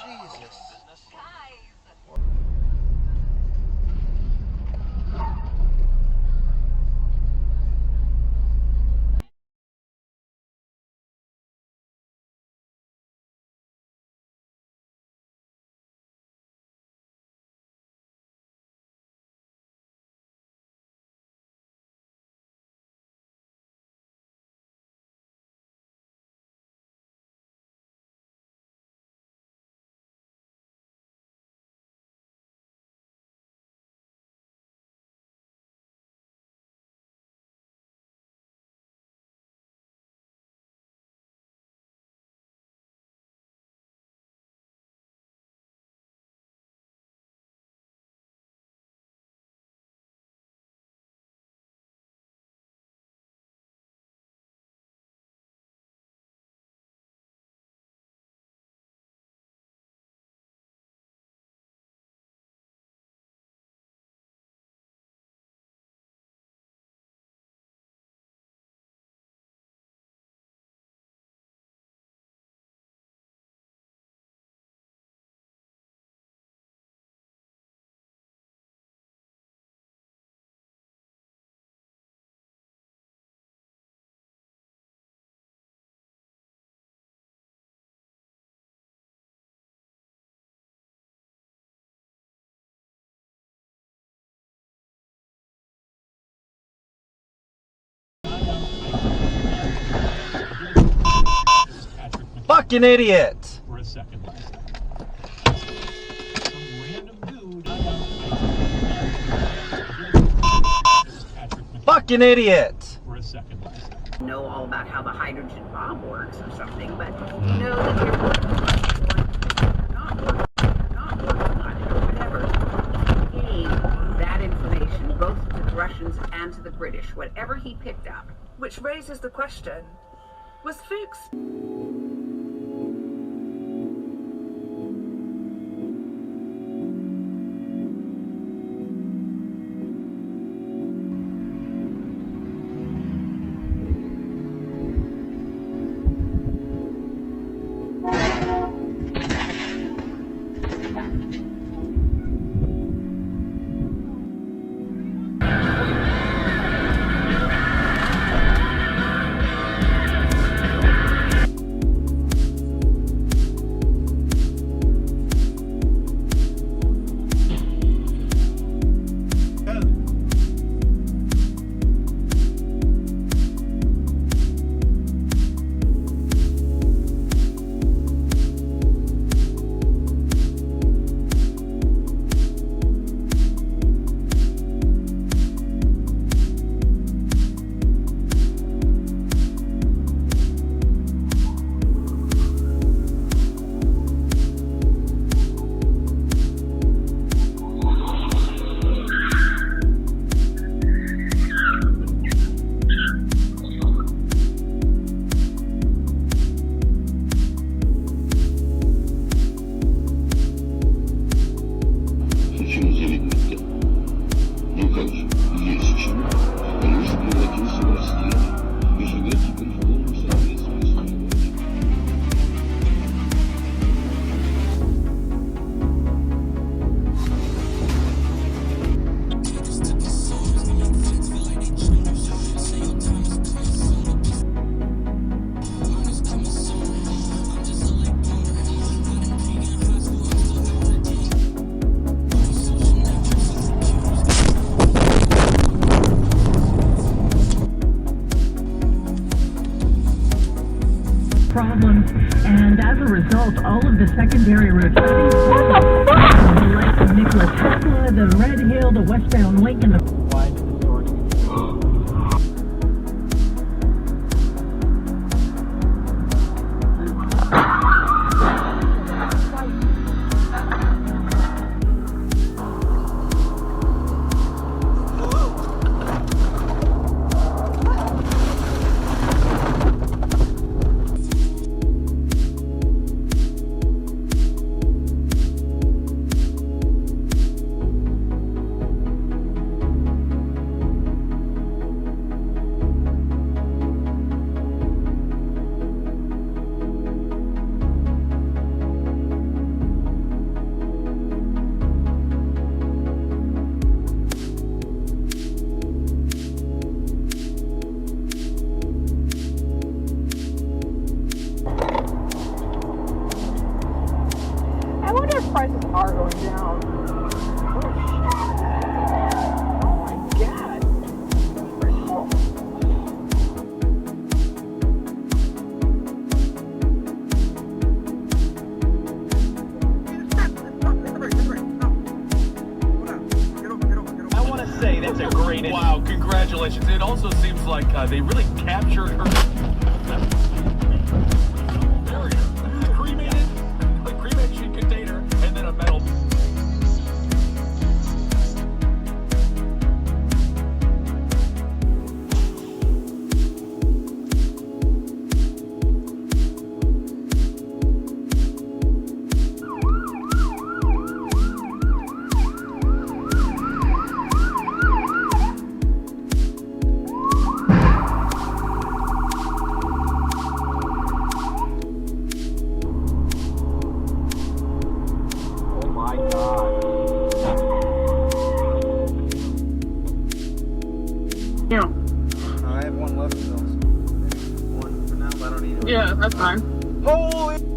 Jesus. Fucking idiot! For a second. Some random dude. Fucking idiot! For a second. Know all about how the hydrogen bomb works or something, but know that you're working on it or not working on it or whatever. He gave that information both to the Russians and to the British, whatever he picked up. Which raises the question, was Fuchs problems, and as a result, all of the secondary routes, the likes of Nikola Tesla, the Red Hill, the westbound link, and the incinerated. Wow, congratulations. It also seems like they really captured her. Cremated, a cremation container, and then a metal. I have one left still. One for now, but I don't need it. Yeah, that's fine. Holy